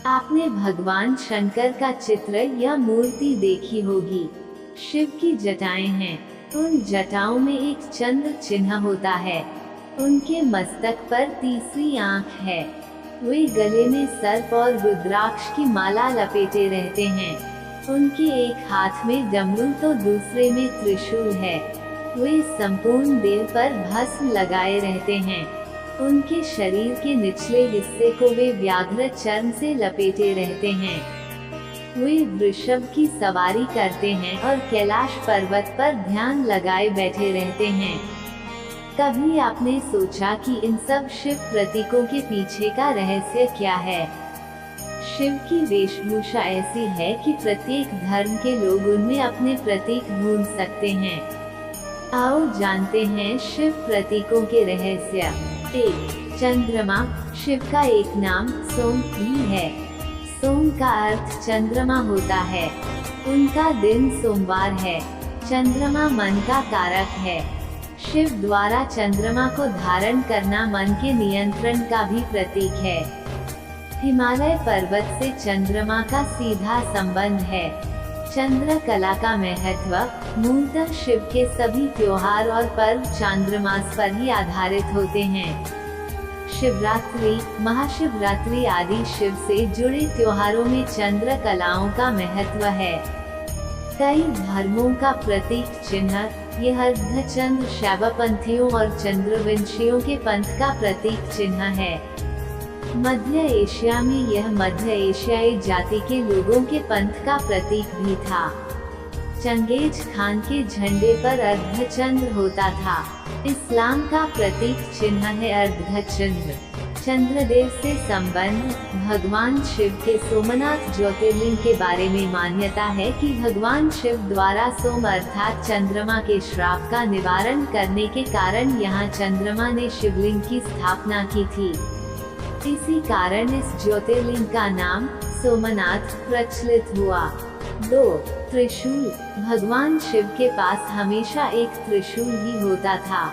आपने भगवान शंकर का चित्र या मूर्ति देखी होगी। शिव की जटाएं हैं। उन जटाओं में एक चंद्र चिन्ह होता है। उनके मस्तक पर तीसरी आंख है। वे गले में सर्प और रुद्राक्ष की माला लपेटे रहते हैं। उनके एक हाथ में डमरू तो दूसरे में त्रिशूल है। वे संपूर्ण देह पर भस्म लगाए रहते हैं। उनके शरीर के निचले हिस्से को वे व्याघ्र चर्म से लपेटे रहते हैं। वे वृषभ की सवारी करते हैं और कैलाश पर्वत पर ध्यान लगाए बैठे रहते हैं। कभी आपने सोचा कि इन सब शिव प्रतीकों के पीछे का रहस्य क्या है? शिव की वेशभूषा ऐसी है कि प्रत्येक धर्म के लोग उनमें अपने प्रतीक ढूंढ सकते हैं। आओ जानते हैं शिव प्रतीकों के रहस्य। 1. चंद्रमा। शिव का एक नाम सोम भी है। सोम का अर्थ चंद्रमा होता है। उनका दिन सोमवार है। चंद्रमा मन का कारक है। शिव द्वारा चंद्रमा को धारण करना मन के नियंत्रण का भी प्रतीक है। हिमालय पर्वत से चंद्रमा का सीधा संबंध है। चंद्र कला का महत्व। मूलतः शिव के सभी त्योहार और पर्व चांद्रमास पर ही आधारित होते हैं। शिवरात्रि, महाशिवरात्रि आदि शिव से जुड़े त्योहारों में चंद्र कलाओं का महत्व है। कई धर्मों का प्रतीक चिन्ह यह अर्धचंद्र शैवपंथियों और चंद्रवंशियों के पंथ का प्रतीक चिन्ह है। मध्य एशिया में यह मध्य एशियाई जाति के लोगों के पंथ का प्रतीक भी था। चंगेज खान के झंडे पर अर्धचंद्र होता था। इस्लाम का प्रतीक चिन्ह है अर्धचंद्र। चंद्रदेव से संबंध। भगवान शिव के सोमनाथ ज्योतिर्लिंग के बारे में मान्यता है कि भगवान शिव द्वारा सोम अर्थात चंद्रमा के श्राप का निवारण करने के कारण यहाँ चंद्रमा ने शिवलिंग की स्थापना की थी। इसी कारण इस ज्योतिर्लिंग का नाम सोमनाथ प्रचलित हुआ। 2. त्रिशूल। भगवान शिव के पास हमेशा एक त्रिशूल ही होता था।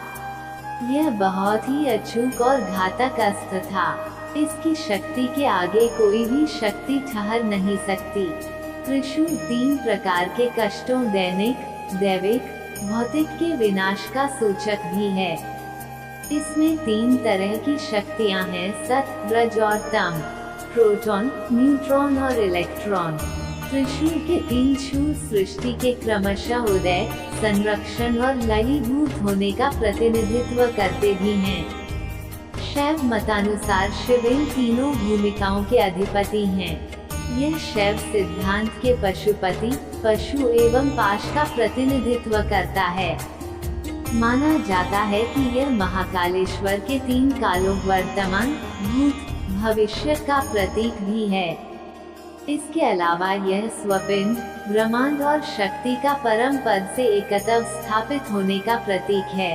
यह बहुत ही अचूक और घातक अस्त्र था। इसकी शक्ति के आगे कोई भी शक्ति ठहर नहीं सकती। त्रिशूल 3 प्रकार के कष्टों दैनिक, दैविक, भौतिक के विनाश का सूचक भी है। इसमें 3 तरह की शक्तियां हैं, सत, रज और तम, प्रोटॉन, न्यूट्रॉन और इलेक्ट्रॉन। त्रिशूल के 3 शूल सृष्टि के क्रमशः उदय, संरक्षण और लयीभूत होने का प्रतिनिधित्व करते भी हैं। शैव मतानुसार शिव इन तीनों भूमिकाओं के अधिपति हैं। यह शैव सिद्धांत के पशुपति, पशु एवं पाश का प्रतिनिधित्व करता है। माना जाता है कि यह महाकालेश्वर के 3 कालों वर्तमान, भूत, भविष्य का प्रतीक भी है। इसके अलावा यह स्वपिंड, ब्रह्मांड और शक्ति का परम पद से एकत्व स्थापित होने का प्रतीक है।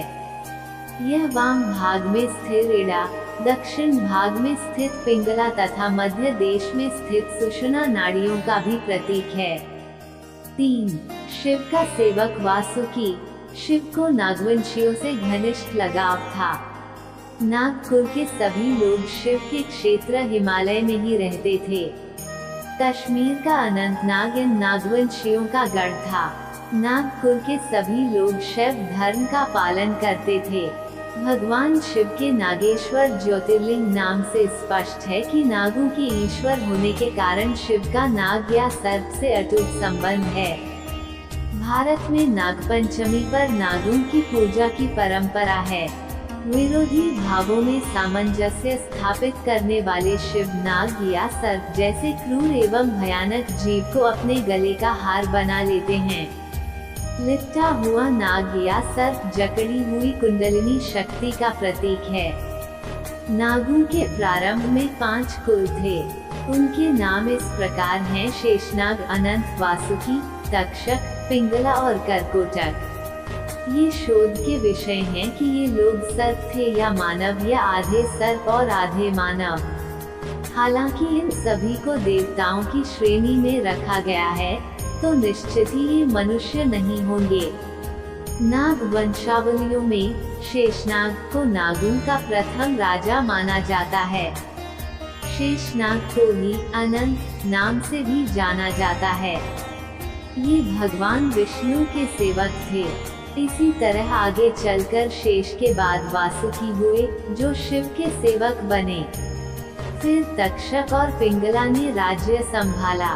यह वाम भाग में स्थिर इड़ा, दक्षिण भाग में स्थित पिंगला तथा मध्य देश में स्थित सुषुम्ना नाड़ियों का भी प्रतीक है। 3. शिव का सेवक वासुकी। शिव को नागवंशियों से घनिष्ठ लगाव था। नागकुल के सभी लोग शिव के क्षेत्र हिमालय में ही रहते थे। कश्मीर का अनंतनाग इन नागवंशियों का गढ़ था। नागकुल के सभी लोग शैव धर्म का पालन करते थे। भगवान शिव के नागेश्वर ज्योतिर्लिंग नाम से स्पष्ट है कि नागों के ईश्वर होने के कारण शिव का नाग या सर्प से अटूट संबंध है। भारत में नागपंचमी पर नागों की पूजा की परंपरा है। विरोधी भावों में सामंजस्य स्थापित करने वाले शिव नाग या सर्प जैसे क्रूर एवं भयानक जीव को अपने गले का हार बना लेते हैं। लिपटा हुआ नाग या सर्प जकड़ी हुई कुंडलिनी शक्ति का प्रतीक है। नागों के प्रारंभ में 5 कुल थे। उनके नाम इस प्रकार हैं: शेषनाग, अनंत, वासुकी, तक्षक, पिंगला और करकोटक। ये शोध के विषय हैं कि ये लोग सर्प थे या मानव या आधे सर्प और आधे मानव। हालांकि इन सभी को देवताओं की श्रेणी में रखा गया है, तो निश्चित ही ये मनुष्य नहीं होंगे। नाग वंशावलियों में शेषनाग को नागों का प्रथम राजा माना जाता है। शेषनाग को ही अनंत नाम से भी जाना जाता है। ये भगवान विष्णु के सेवक थे। इसी तरह आगे चलकर शेष के बाद वासुकी हुए, जो शिव के सेवक बने। फिर तक्षक और पिंगला ने राज्य संभाला।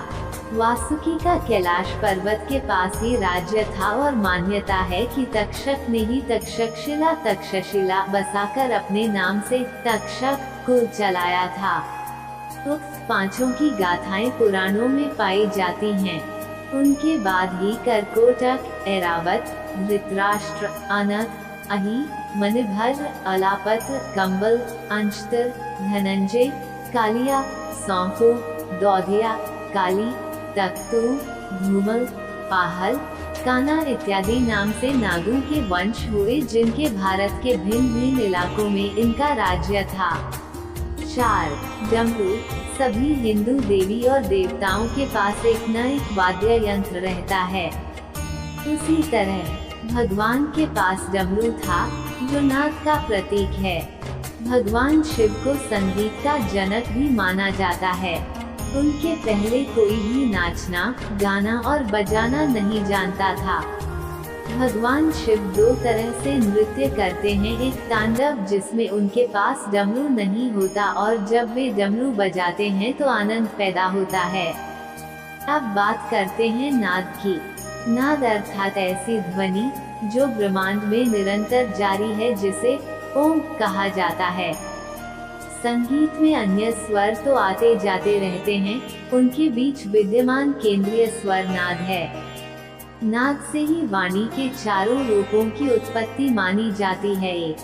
वासुकी का कैलाश पर्वत के पास ही राज्य था और मान्यता है कि तक्षक ने ही तक्षशिला बसाकर अपने नाम से तक्षक को चलाया था। उक्त पांचों की गाथाएं पुराणों में पाई जाती हैं। उनके बाद ही करकोटक, ऐरावत, धृतराष्ट्र, अनक, अहि, मणिभद्र, अलापत, कंबल, अंशतर, धनंजय, कालिया, सौंफो, दौधिया, काली, तख्तु, धूमल, पाहल, काना इत्यादि नाम से नागों के वंश हुए, जिनके भारत के भिन्न भिन्न इलाकों में इनका राज्य था। 4. डमरू। सभी हिंदू देवी और देवताओं के पास एक न एक वाद्य यंत्र रहता है। उसी तरह भगवान के पास डमरू था, जो नाद का प्रतीक है। भगवान शिव को संगीत का जनक भी माना जाता है। उनके पहले कोई भी नाचना, गाना और बजाना नहीं जानता था। भगवान शिव 2 तरह से नृत्य करते हैं, एक तांडव जिसमें उनके पास डमरू नहीं होता, और जब वे डमरू बजाते हैं तो आनंद पैदा होता है। अब बात करते हैं नाद की। नाद अर्थात ऐसी ध्वनि जो ब्रह्मांड में निरंतर जारी है, जिसे ओम कहा जाता है। संगीत में अन्य स्वर तो आते जाते रहते हैं, उनके बीच विद्यमान केंद्रीय स्वर नाद है। नाद से ही वाणी के चारों रूपों की उत्पत्ति मानी जाती है। 1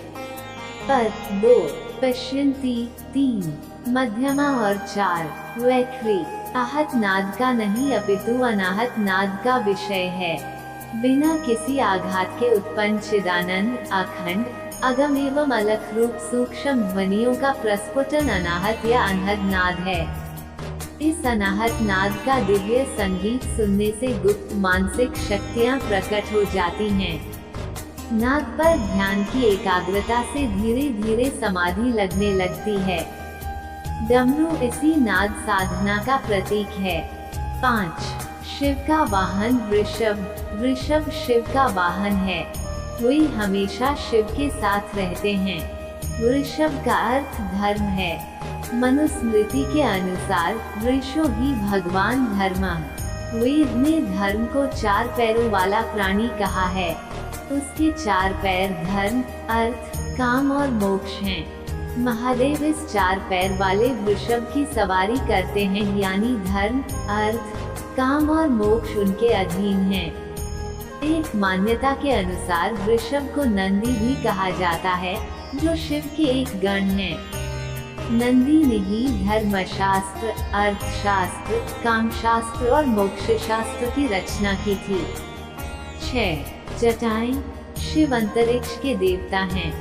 पर, 2 पश्यन्ति, 3 मध्यमा और 4 वैखरी। आहत नाद का नहीं अपितु अनाहत नाद का विषय है। बिना किसी आघात के उत्पन्न चिदानंद, अखंड, अगम एवं अलख रूप सूक्ष्म ध्वनियों का प्रस्फुटन अनाहत या अनहद नाद है। इस अनाहत नाद का दिव्य संगीत सुनने से गुप्त मानसिक शक्तियां प्रकट हो जाती हैं। नाद पर ध्यान की एकाग्रता से धीरे धीरे समाधि लगने लगती है। डमरू इसी नाद साधना का प्रतीक है। 5. शिव का वाहन वृषभ। वृषभ शिव का वाहन है। वे हमेशा शिव के साथ रहते हैं। वृषभ का अर्थ धर्म है। मनुस्मृति के अनुसार वृषो ही भगवान धर्मः। वेद ने धर्म को 4 पैरों वाला प्राणी कहा है। उसके 4 पैर धर्म, अर्थ, काम और मोक्ष हैं। महादेव इस 4 पैर वाले वृषभ की सवारी करते हैं, यानी धर्म, अर्थ, काम और मोक्ष उनके अधीन हैं। एक मान्यता के अनुसार वृषभ को नंदी भी कहा जाता है, जो शिव के एक गण हैं। नंदी ने ही धर्मशास्त्र, अर्थशास्त्र, कामशास्त्र और मोक्ष शास्त्र की रचना की थी। 6. जटाएं। शिव अंतरिक्ष के देवता हैं।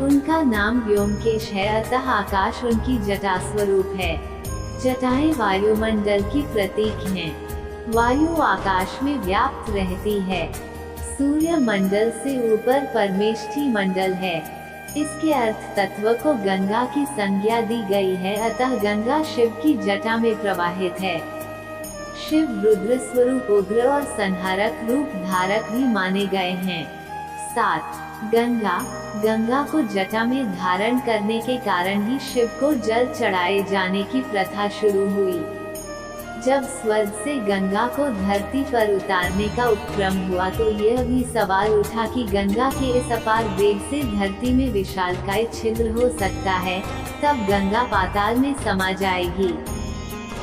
उनका नाम व्योमकेश है, अतः आकाश उनकी जटा स्वरूप है। जटाएं वायुमंडल की प्रतीक हैं। वायु आकाश में व्याप्त रहती है। सूर्य मंडल से ऊपर परमेष्ठी मंडल है। इसके अर्थ तत्व को गंगा की संज्ञा दी गई है, अतः गंगा शिव की जटा में प्रवाहित है। शिव रुद्र स्वरूप उग्र और संहारक रूप धारक भी माने गए हैं। 7. गंगा। गंगा को जटा में धारण करने के कारण ही शिव को जल चढ़ाए जाने की प्रथा शुरू हुई। जब स्वर्ग से गंगा को धरती पर उतारने का उपक्रम हुआ तो यह भी सवाल उठा कि गंगा के इस अपार वेग से धरती में विशालकाय छिद्र हो सकता है, तब गंगा पाताल में समा जाएगी।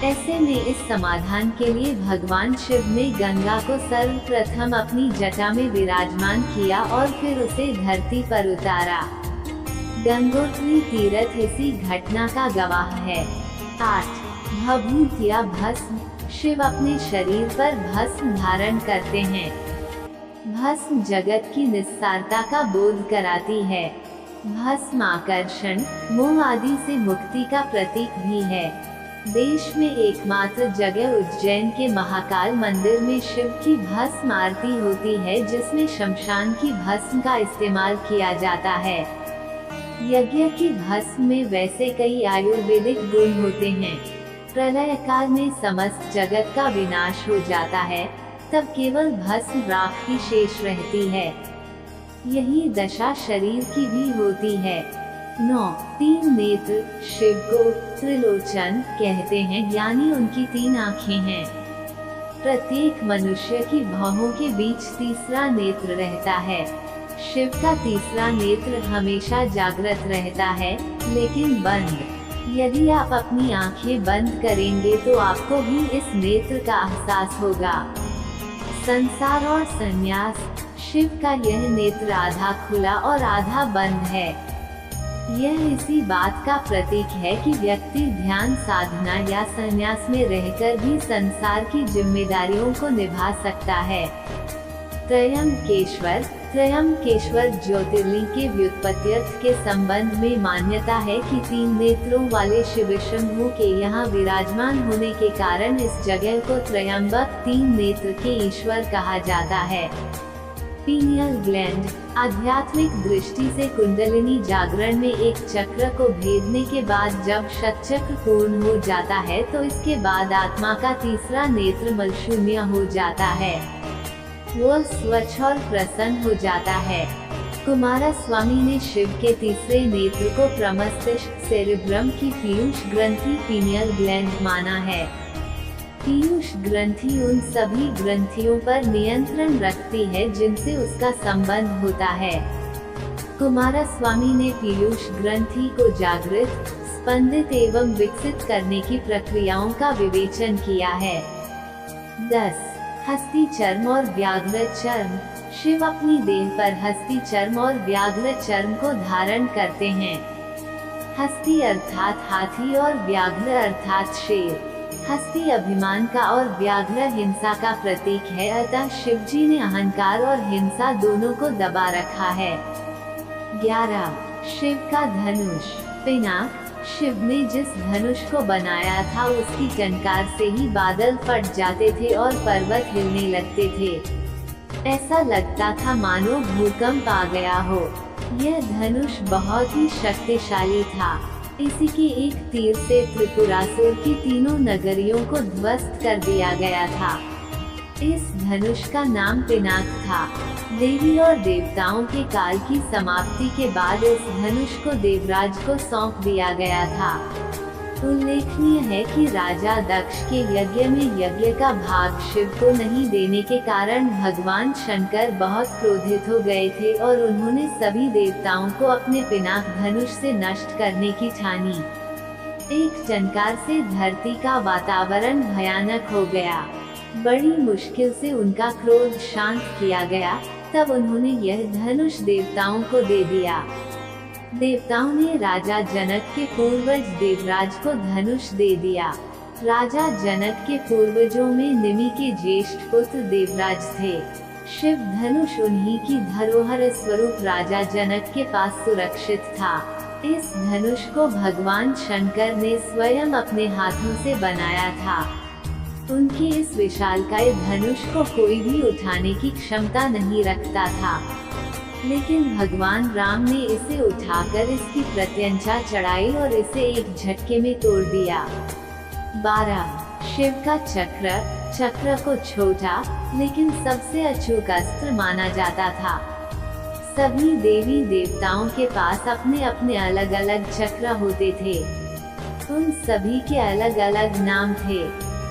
ऐसे में इस समाधान के लिए भगवान शिव ने गंगा को सर्वप्रथम अपनी जटा में विराजमान किया और फिर उसे धरती पर उतारा। गंगोत्री तीर्थ इसी घटना का गवाह है। 8. भभूत या भस्म। शिव अपने शरीर पर भस्म धारण करते हैं। भस्म जगत की निस्सारता का बोध कराती है। भस्म आकर्षण, मोह आदि से मुक्ति का प्रतीक भी है। देश में एकमात्र जगह उज्जैन के महाकाल मंदिर में शिव की भस्म आरती होती है, जिसमें शमशान की भस्म का इस्तेमाल किया जाता है। यज्ञ की भस्म में वैसे कई आयुर्वेदिक गुण होते हैं। प्रलय काल में समस्त जगत का विनाश हो जाता है, तब केवल भस्म राख ही शेष रहती है। यही दशा शरीर की भी होती है। 9. 3 नेत्र। शिव को त्रिलोचन कहते हैं, यानी उनकी 3 आँखें हैं। प्रत्येक मनुष्य की भौहों के बीच तीसरा नेत्र रहता है। शिव का तीसरा नेत्र हमेशा जागृत रहता है, लेकिन बंद। यदि आप अपनी आंखें बंद करेंगे तो आपको भी इस नेत्र का एहसास होगा। संसार और संन्यास। शिव का यह नेत्र आधा खुला और आधा बंद है। यह इसी बात का प्रतीक है कि व्यक्ति ध्यान साधना या संन्यास में रहकर भी संसार की जिम्मेदारियों को निभा सकता है। त्रयंबकेश्वर। त्रयंबकेश्वर ज्योतिर्लिंग के व्युत्पत्त्यर्थ के संबंध में मान्यता है कि 3 नेत्रों वाले शिव शंभु के यहाँ विराजमान होने के कारण इस जगह को त्रयंबक 3 नेत्र के ईश्वर कहा जाता है। Pineal gland. आध्यात्मिक दृष्टि से कुंडलिनी जागरण में एक चक्र को भेदने के बाद जब शतचक्र पूर्ण हो जाता है तो इसके बाद आत्मा का तीसरा नेत्र मलशून्य हो जाता है। वह स्वच्छ और प्रसन्न हो जाता है। कुमारस्वामी ने शिव के तीसरे नेत्र को प्रमस्तिष्क सेरेब्रम की पीयूष ग्रंथि पीनियल ग्लैंड माना है। पीयूष ग्रंथि उन सभी ग्रंथियों पर नियंत्रण रखती है जिनसे उसका संबंध होता है। कुमारस्वामी ने पीयूष ग्रंथि को जागृत, स्पंदित एवं विकसित करने की प्रक्रियाओं का विवेचन किया है। 10. हस्ती चर्म और व्याघ्र चर्म। शिव अपनी देह पर हस्ती चर्म और व्याघ्र चर्म को धारण करते हैं। हस्ती अर्थात हाथी और व्याघ्र अर्थात शेर। हस्ती अभिमान का और व्याघ्र हिंसा का प्रतीक है, अतः शिव जी ने अहंकार और हिंसा दोनों को दबा रखा है। 11. शिव का धनुष। पिनाक। शिव ने जिस धनुष को बनाया था उसकी टंकार से ही बादल फट जाते थे और पर्वत हिलने लगते थे। ऐसा लगता था मानो भूकंप आ गया हो। यह धनुष बहुत ही शक्तिशाली था। इसी के एक तीर से त्रिपुरासुर की 3 नगरियों को ध्वस्त कर दिया गया था। इस धनुष का नाम पिनाक था। देवी और देवताओं के काल की समाप्ति के बाद इस धनुष को देवराज को सौंप दिया गया था। उल्लेखनीय है कि राजा दक्ष के यज्ञ में यज्ञ का भाग शिव को नहीं देने के कारण भगवान शंकर बहुत क्रोधित हो गए थे और उन्होंने सभी देवताओं को अपने पिनाक धनुष से नष्ट करने की ठानी। एक टंकार से धरती का वातावरण भयानक हो गया। बड़ी मुश्किल से उनका क्रोध शांत किया गया, तब उन्होंने यह धनुष देवताओं को दे दिया। देवताओं ने राजा जनक के पूर्वज देवराज को धनुष दे दिया। राजा जनक के पूर्वजों में निमि के ज्येष्ठ पुत्र देवराज थे। शिव धनुष उन्हीं की धरोहर स्वरूप राजा जनक के पास सुरक्षित था। इस धनुष को भगवान शंकर ने स्वयं अपने हाथों से बनाया था। उनके इस विशालकाय धनुष को कोई भी उठाने की क्षमता नहीं रखता था, लेकिन भगवान राम ने इसे उठाकर इसकी प्रत्यंचा चढ़ाई और इसे एक झटके में तोड़ दिया। 12. शिव का चक्र। चक्र को छोटा लेकिन सबसे अचूक अस्त्र माना जाता था। सभी देवी देवताओं के पास अपने अपने अलग अलग चक्र होते थे। उन सभी के अलग अलग नाम थे।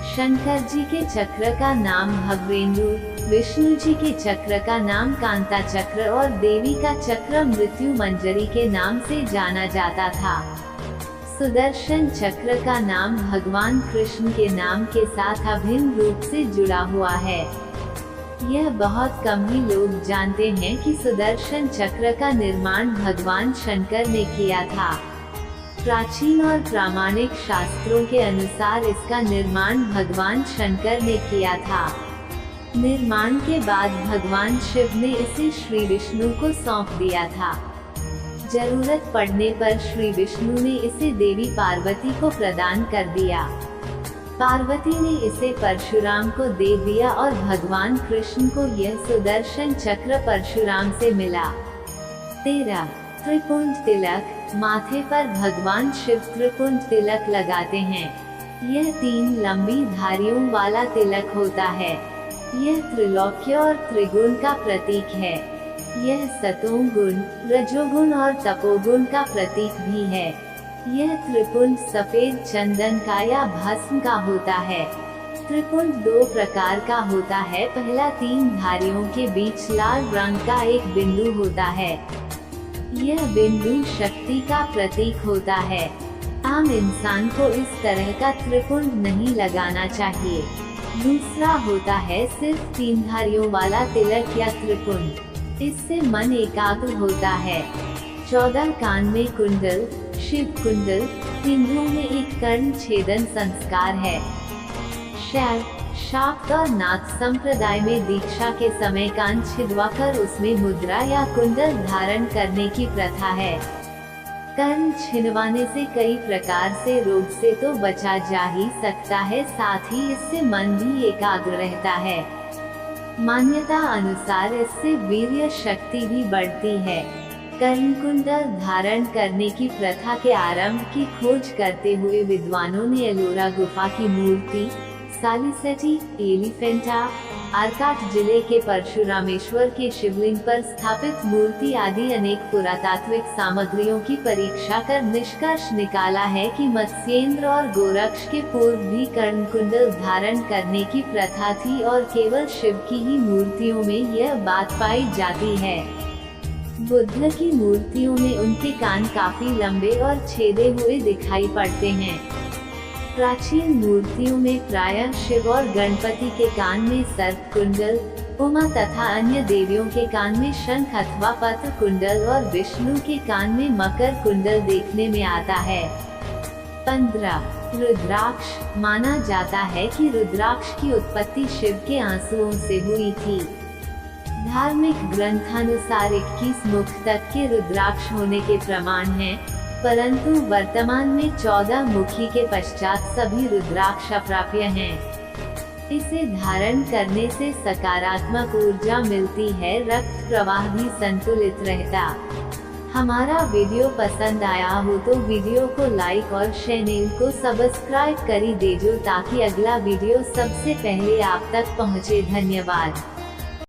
शंकर जी के चक्र का नाम भव्रेंदु, विष्णु जी के चक्र का नाम कांता चक्र और देवी का चक्र मृत्यु मंजरी के नाम से जाना जाता था। सुदर्शन चक्र का नाम भगवान कृष्ण के नाम के साथ अभिन्न रूप से जुड़ा हुआ है। यह बहुत कम ही लोग जानते हैं कि सुदर्शन चक्र का निर्माण भगवान शंकर ने किया था। प्राचीन और प्रामाणिक शास्त्रों के अनुसार इसका निर्माण भगवान शंकर ने किया था। निर्माण के बाद भगवान शिव ने इसे श्री विष्णु को सौंप दिया था। जरूरत पड़ने पर श्री विष्णु ने इसे देवी पार्वती को प्रदान कर दिया। पार्वती ने इसे परशुराम को दे दिया और भगवान कृष्ण को यह सुदर्शन चक्र परशुराम से मिला। 13. त्रिपुंड तिलक, माथे पर भगवान शिव त्रिपुंड तिलक लगाते हैं। यह 3 लंबी धारियों वाला तिलक होता है। यह त्रिलोक्य और त्रिगुण का प्रतीक है। यह सतोगुण, रजोगुण और तपोगुण का प्रतीक भी है। यह त्रिपुंड सफेद चंदन का या भस्म का होता है। त्रिपुंड 2 प्रकार का होता है। पहला 3 धारियों के बीच लाल रंग का एक बिंदु होता है। यह बिंदु शक्ति का प्रतीक होता है। आम इंसान को इस तरह का त्रिपुंड नहीं लगाना चाहिए। दूसरा होता है सिर्फ 3 धारियों वाला तिलक या त्रिपुंड। इससे मन एकाग्र होता है। 14 कान में कुंडल, शिव कुंडल, सिंधु में एक कर्ण छेदन संस्कार है। शैव, शाक्त और नाथ संप्रदाय में दीक्षा के समय कान छिदवाकर उसमें मुद्रा या कुंडल धारण करने की प्रथा है। कर्ण छिदवाने से कई प्रकार से रोग से तो बचा जा ही सकता है, साथ ही इससे मन भी एकाग्र रहता है। मान्यता अनुसार इससे वीर्य शक्ति भी बढ़ती है। कर्ण कुंडल धारण करने की प्रथा के आरंभ की खोज करते हुए विद्वानों ने एलोरा गुफा की मूर्ति, सालिसेटी एलिफेंटा, आरकाट जिले के परशुरामेश्वर के शिवलिंग पर स्थापित मूर्ति आदि अनेक पुरातात्विक सामग्रियों की परीक्षा कर निष्कर्ष निकाला है कि मत्स्येंद्र और गोरक्ष के पूर्व भी कर्ण कुंडल धारण करने की प्रथा थी और केवल शिव की ही मूर्तियों में यह बात पाई जाती है। बुद्ध की मूर्तियों में उनके कान काफी लंबे और छेदे हुए दिखाई पड़ते हैं। प्राचीन मूर्तियों में प्रायः शिव और गणपति के कान में सर्प कुंडल, उमा तथा अन्य देवियों के कान में शंख अथवा पत्र कुंडल और विष्णु के कान में मकर कुंडल देखने में आता है। 15 रुद्राक्ष। माना जाता है कि रुद्राक्ष की उत्पत्ति शिव के आंसुओं से हुई थी। धार्मिक ग्रंथानुसार 21 मुख तक के रुद्राक्ष होने के प्रमाण हैं, परंतु वर्तमान में 14 मुखी के पश्चात सभी रुद्राक्ष अप्राप्य हैं। इसे धारण करने से सकारात्मक ऊर्जा मिलती है, रक्त प्रवाह भी संतुलित रहता। हमारा वीडियो पसंद आया हो तो वीडियो को लाइक और चैनल को सब्सक्राइब कर दीजिए ताकि अगला वीडियो सबसे पहले आप तक पहुंचे। धन्यवाद।